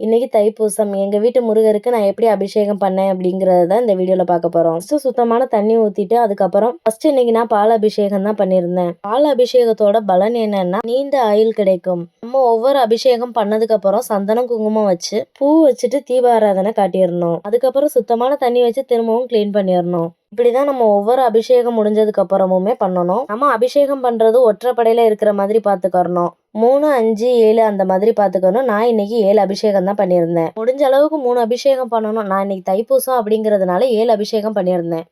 இன்னைக்கு தைப்பூசம். எங்க வீட்டு முருகருக்கு நான் எப்படி அபிஷேகம் பண்ணேன் அப்படிங்கிறத தான் இந்த வீடியோல பார்க்க போறோம். ஃபர்ஸ்ட் சுத்தமான தண்ணி ஊத்திட்டு அதுக்கப்புறம் ஃபர்ஸ்ட் இன்னைக்கு நான் பால் அபிஷேகம் தான் பண்ணியிருந்தேன். பால் அபிஷேகத்தோட பலன் என்னன்னா நீண்ட ஆயுள் கிடைக்கும். நம்ம ஒவ்வொரு அபிஷேகம் பண்ணதுக்கு அப்புறம் சந்தனம் குங்குமம் வச்சு பூ வச்சுட்டு தீபாராதனை காட்டிடணும். அதுக்கப்புறம் சுத்தமான தண்ணி வச்சு திரும்பவும் கிளீன் பண்ணிடணும். இப்படிதான் நம்ம ஒவ்வொரு அபிஷேகம் முடிஞ்சதுக்கு அப்புறமுமே பண்ணணும். நம்ம அபிஷேகம் பண்றது ஒற்றைப்படையில இருக்கிற மாதிரி பாத்துக்கறணும். 3, 5, 7 அந்த மாதிரி பாத்துக்கணும். நான் இன்னைக்கு 7 அபிஷேகம் தான் பண்ணியிருந்தேன். முடிஞ்ச அளவுக்கு 3 அபிஷேகம் பண்ணணும். நான் இன்னைக்கு தைப்பூசம் அப்படிங்கறதுனால 7 அபிஷேகம் பண்ணியிருந்தேன்.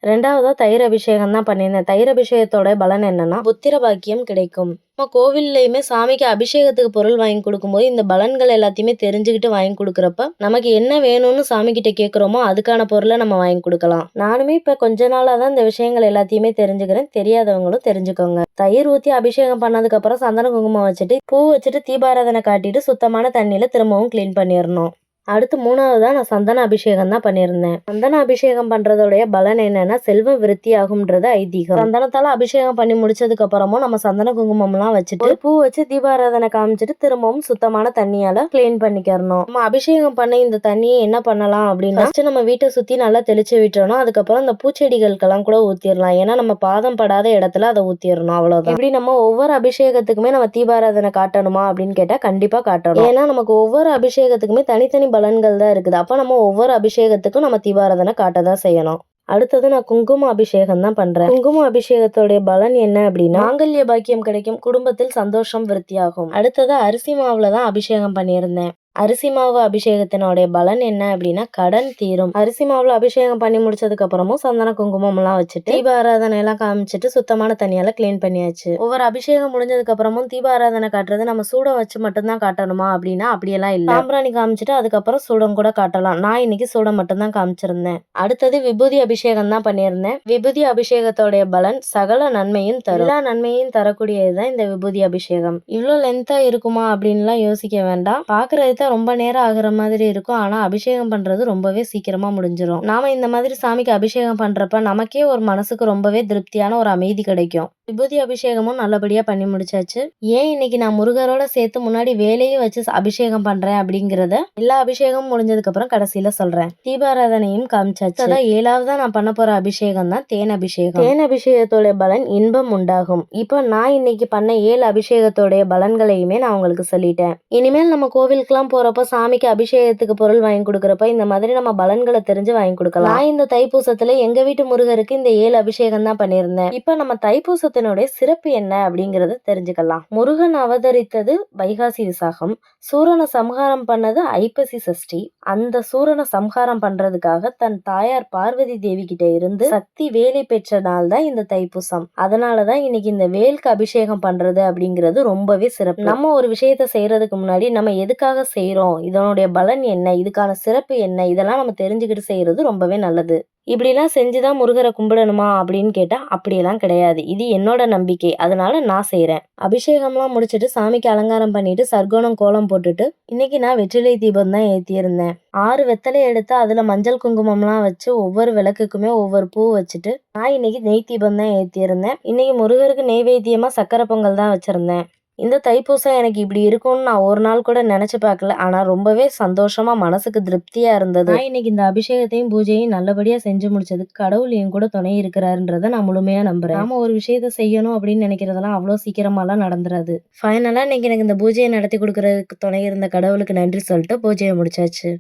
ரெண்டாவதா தயிர் அபிஷேகம் தான் பண்ணியிருந்தேன். தயிர் அபிஷேகத்தோட பலன் என்னன்னா புத்திர பாக்கியம் கிடைக்கும். நம்ம கோவில்லையுமே சாமிக்கு அபிஷேகத்துக்கு பொருள் வாங்கி கொடுக்கும்போது இந்த பலன்கள் எல்லாத்தையுமே தெரிஞ்சுக்கிட்டு வாங்கி கொடுக்குறப்ப நமக்கு என்ன வேணும்னு சாமி கிட்ட கேட்குறோமோ அதுக்கான பொருளை நம்ம வாங்கி கொடுக்கலாம். நானுமே இப்ப கொஞ்ச நாளா தான் இந்த விஷயங்கள் எல்லாத்தையுமே தெரிஞ்சுக்கிறேன். தெரியாதவங்களும் தெரிஞ்சுக்கோங்க. தயிர் ஊத்தி அபிஷேகம் பண்ணதுக்கு அப்புறம் சந்தன குங்குமம் வச்சுட்டு பூ வச்சுட்டு தீபாராதனை காட்டிட்டு சுத்தமான தண்ணியில திரும்பவும் கிளீன் பண்ணிடணும். அடுத்து 3வதா நான் சந்தன அபிஷேகம் தான் பண்ணியிருந்தேன். சந்தன அபிஷேகம் பண்றதோடைய பலன் என்னன்னா செல்வம் விருத்தி ஆகும்ன்றது ஐதீகம். சந்தனத்தால அபிஷேகம் பண்ணி முடிச்சதுக்கு அப்புறமும் நம்ம சந்தன குங்குமம் எல்லாம் வச்சுட்டு பூ வச்சு தீபாராதனை காமிச்சிட்டு திரும்பவும் சுத்தமான தண்ணியால கிளீன் பண்ணிக்கிறணும். நம்ம அபிஷேகம் பண்ண இந்த தண்ணியை என்ன பண்ணலாம் அப்படின்னா நம்ம வீட்டை சுத்தி நல்லா தெளிச்சு விட்டுறணும். அதுக்கப்புறம் இந்த பூச்செடிகளுக்கெல்லாம் கூட ஊத்திடலாம். ஏன்னா நம்ம பாதம் படாத இடத்துல அதை ஊத்திடணும். அவ்வளவுதான். இப்படி நம்ம ஒவ்வொரு அபிஷேகத்துக்குமே நம்ம தீபாராதனை காட்டணுமா அப்படின்னு கேட்டா கண்டிப்பா காட்டணும். ஏன்னா நமக்கு ஒவ்வொரு அபிஷேகத்துக்குமே தனித்தனி பலன்கள் தான் இருக்குது. அப்ப நம்ம ஒவ்வொரு அபிஷேகத்துக்கும் நம்ம தீபாராதனை காட்டதான் செய்யணும். அடுத்தது நான் குங்கும அபிஷேகம் தான் பண்றேன். குங்கும அபிஷேகத்தோடைய பலன் என்ன அப்படின்னா மாங்கல்ய பாக்கியம் கிடைக்கும், குடும்பத்தில் சந்தோஷம் விருத்தியாகும். அடுத்தது அரிசி மாவுல தான் அபிஷேகம் பண்ணியிருந்தேன். அரிசி மாவு அபிஷேகத்தினுடைய பலன் என்ன அப்படின்னா கடன் தீரும். அரிசி மாவுல அபிஷேகம் பண்ணி முடிச்சதுக்கு அப்புறமும் சந்தன குங்குமம் எல்லாம் வச்சுட்டு தீபாராதனை எல்லாம் காமிச்சிட்டு சுத்தமான தண்ணியால கிளீன் பண்ணியாச்சு. ஒவ்வொரு அபிஷேகம் முடிஞ்சதுக்கு அப்புறமும் தீபாராதனை காட்டுறது நம்ம சூடம் வச்சு மட்டும்தான் காட்டணுமா அப்படின்னா அப்படியெல்லாம் இல்ல. சாம்பிராணி காமிச்சிட்டு அதுக்கப்புறம் சூடம் கூட காட்டலாம். நான் இன்னைக்கு சூடம் மட்டும்தான் காமிச்சிருந்தேன். அடுத்தது விபூதி அபிஷேகம் தான் பண்ணியிருந்தேன். விபூதி அபிஷேகத்தோடைய பலன் சகல நன்மையும் தரும். எல்லா நன்மையும் தரக்கூடியதுதான் இந்த விபூதி அபிஷேகம். இவ்வளவு லென்த்தா இருக்குமா அப்படின்லாம் யோசிக்க வேண்டாம். பாக்குறது ரொம்ப நேரம் ஆகுற மாதிரி இருக்கும். ஆனா அபிஷேகம் பண்றது ரொம்பவே சீக்கிரமா முடிஞ்சிடும். நாம இந்த மாதிரி சாமிக்கு அபிஷேகம் பண்றப்ப நமக்கே ஒரு மனசுக்கு ரொம்பவே திருப்தியான ஒரு அமைதி கிடைக்கும். விபூதி அபிஷேகமும் நல்லபடியா பண்ணி முடிச்சாச்சு. ஏன் இன்னைக்கு நான் முருகரோட சேர்த்து முன்னாடி வேலையும் வச்சு அபிஷேகம் பண்றேன் அப்படிங்கறத எல்லா அபிஷேகமும் முடிஞ்சதுக்கு அப்புறம் கடைசியில சொல்றேன். தீபாராதனையும் காமிச்சாச்சு. அதான் 7வதா நான் பண்ண போற அபிஷேகம் தான் தேன் அபிஷேகம். தேன் அபிஷேகத்தோட பலன் இன்பம் உண்டாகும். இப்போ நான் இன்னைக்கு பண்ண 7 அபிஷேகத்தோடைய பலன்களையுமே நான் உங்களுக்கு சொல்லிட்டேன். இனிமேல் நம்ம கோவிலுக்குலாம் போறப்ப சாமிக்கு அபிஷேகத்துக்கு பொருள் வாங்கி கொடுக்கறப்ப இந்த மாதிரி நம்ம பலன்களை தெரிஞ்சு வாங்கி கொடுக்கலாம். நான் இந்த தைப்பூசத்துல எங்க வீட்டு முருகருக்கு இந்த 7 அபிஷேகம் தான் பண்ணியிருந்தேன். இப்ப நம்ம தைப்பூசத்தினுடைய சிறப்பு என்ன அப்படிங்கறத தெரிஞ்சுக்கலாம். முருகன் அவதரித்தது வைகாசி விசாகம், சூரனை சம்ஹாரம் பண்ணது ஐப்பசி சஷ்டி. அந்த சூரனை சம்ஹாரம் பண்றதுக்காக தன் தாயார் பார்வதி தேவி கிட்ட இருந்து சக்தி வேலை பெற்ற நாள் தான் இந்த தைப்பூசம். அதனாலதான் இன்னைக்கு இந்த வேலுக்கு அபிஷேகம் பண்றது அப்படிங்கிறது ரொம்பவே சிறப்பு. நம்ம ஒரு விஷயத்த செய்யறதுக்கு முன்னாடி நம்ம எதுக்காக செய்யறோம், இதனுடைய பலன் என்ன, இதுக்கான சிறப்பு என்ன, இதெல்லாம் நம்ம தெரிஞ்சுக்கிட்டு செய்யறது ரொம்பவே நல்லது. இப்படிலாம் செஞ்சுதான் முருகரை கும்பிடணுமா அப்படின்னு கேட்டா அப்படியெல்லாம் கிடையாது. இது என்னோட நம்பிக்கை, அதனால நான் செய்யறேன். அபிஷேகம்லாம் முடிச்சுட்டு சாமிக்கு அலங்காரம் பண்ணிட்டு சர்க்கோணம் கோலம் போட்டுட்டு இன்னைக்கு நான் வெற்றிலை தீபம் தான் ஏத்தியிருந்தேன். 6 வெத்தலை எடுத்து அதுல மஞ்சள் குங்குமம்லாம் வச்சு ஒவ்வொரு விளக்குக்குமே ஒவ்வொரு பூ வச்சுட்டு நான் இன்னைக்கு நெய் தீபம் தான் ஏத்தியிருந்தேன். இன்னைக்கு முருகருக்கு நெய்வேத்தியமா சக்கரை பொங்கல் தான் வச்சிருந்தேன். இந்த தைப்பூசம் எனக்கு இப்படி இருக்கும்னு நான் ஒரு நாள் கூட நினைச்சு பார்க்கல. ஆனா ரொம்பவே சந்தோஷமா மனசுக்கு திருப்தியா இருந்தது. நான் இன்னைக்கு இந்த அபிஷேகத்தையும் பூஜையும் நல்லபடியா செஞ்சு முடிச்சதுக்கு கடவுள் என் கூட துணை இருக்கிறாருன்றத நான் முழுமையா நம்புறேன். நாம ஒரு விஷயத்த செய்யணும் அப்படின்னு நினைக்கிறதெல்லாம் அவ்வளவு சீக்கிரமாலாம் நடந்துராது. ஃபைனலா இன்னைக்கு எனக்கு இந்த பூஜையை நடத்தி கொடுக்கறதுக்கு துணை இருந்த கடவுளுக்கு நன்றி சொல்லிட்டு பூஜையை முடிச்சாச்சு.